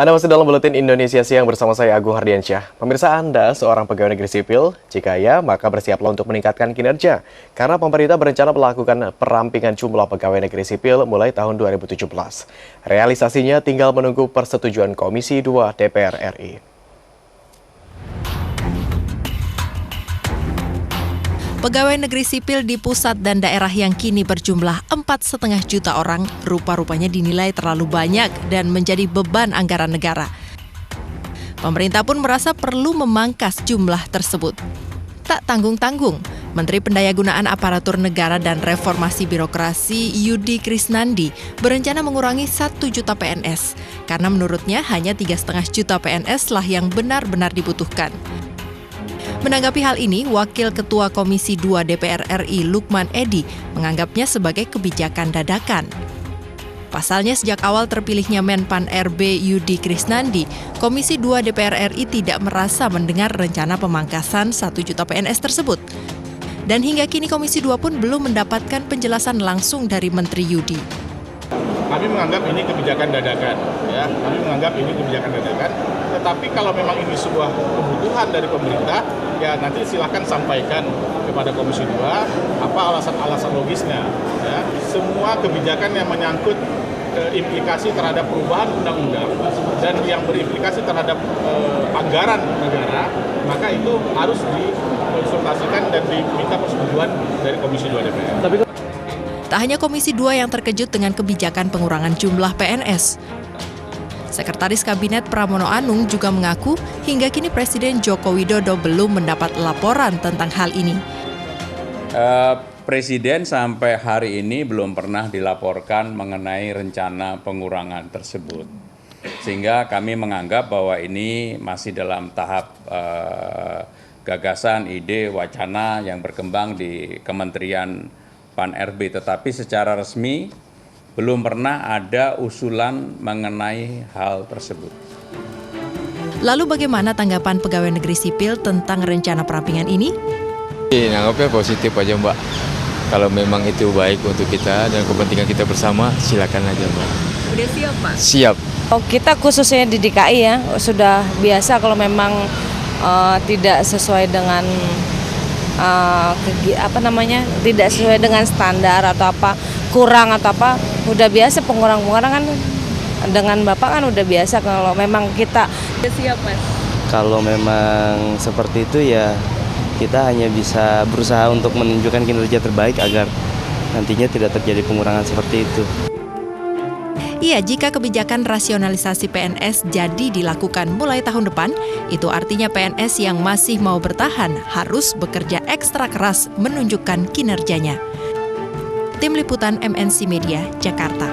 Anda masih dalam Buletin Indonesia Siang bersama saya Agung Hardiansyah. Pemirsa, Anda seorang pegawai negeri sipil? Jika ya, maka bersiaplah untuk meningkatkan kinerja. Karena pemerintah berencana melakukan perampingan jumlah pegawai negeri sipil mulai tahun 2017. Realisasinya tinggal menunggu persetujuan Komisi 2 DPR RI. Pegawai negeri sipil di pusat dan daerah yang kini berjumlah 4,5 juta orang rupa-rupanya dinilai terlalu banyak dan menjadi beban anggaran negara. Pemerintah pun merasa perlu memangkas jumlah tersebut. Tak tanggung-tanggung, Menteri Pendayagunaan Aparatur Negara dan Reformasi Birokrasi Yudi Krisnandi berencana mengurangi 1 juta PNS karena menurutnya hanya 3,5 juta PNS lah yang benar-benar dibutuhkan. Menanggapi hal ini, Wakil Ketua Komisi 2 DPR RI Lukman Edy menganggapnya sebagai kebijakan dadakan. Pasalnya sejak awal terpilihnya Menpan RB Yudi Krisnandi, Komisi 2 DPR RI tidak merasa mendengar rencana pemangkasan 1 juta PNS tersebut. Dan hingga kini Komisi 2 pun belum mendapatkan penjelasan langsung dari Menteri Yudi. Kami menganggap ini kebijakan dadakan, ya. Kami menganggap ini kebijakan dadakan. Tetapi kalau memang ini sebuah kebutuhan dari pemerintah, ya nanti silakan sampaikan kepada Komisi 2 apa alasan-alasan logisnya. Ya. Semua kebijakan yang menyangkut implikasi terhadap perubahan undang-undang dan yang berimplikasi terhadap anggaran negara, maka itu harus dikonsultasikan dan diminta persetujuan dari Komisi 2 DPR. Tak hanya Komisi 2 yang terkejut dengan kebijakan pengurangan jumlah PNS. Sekretaris Kabinet Pramono Anung juga mengaku hingga kini Presiden Joko Widodo belum mendapat laporan tentang hal ini. Presiden sampai hari ini belum pernah dilaporkan mengenai rencana pengurangan tersebut. Sehingga kami menganggap bahwa ini masih dalam tahap gagasan, ide, wacana yang berkembang di Kementerian Pan RB, tetapi secara resmi belum pernah ada usulan mengenai hal tersebut. Lalu bagaimana tanggapan pegawai negeri sipil tentang rencana perampingan ini? Nanggapnya positif aja, Mbak. Kalau memang itu baik untuk kita dan kepentingan kita bersama, silakan aja, Mbak. Udah siap, Pak? Siap. Kita khususnya di DKI ya, sudah biasa kalau memang tidak sesuai dengan tidak sesuai dengan standar atau apa, kurang atau apa, udah biasa pengurangan dengan Bapak kan udah biasa kalau memang kita Siap, Mas. Kalau memang seperti itu ya kita hanya bisa berusaha untuk menunjukkan kinerja terbaik agar nantinya tidak terjadi pengurangan seperti itu. Iya, jika kebijakan rasionalisasi PNS jadi dilakukan mulai tahun depan, itu artinya PNS yang masih mau bertahan harus bekerja ekstra keras menunjukkan kinerjanya. Tim Liputan MNC Media, Jakarta.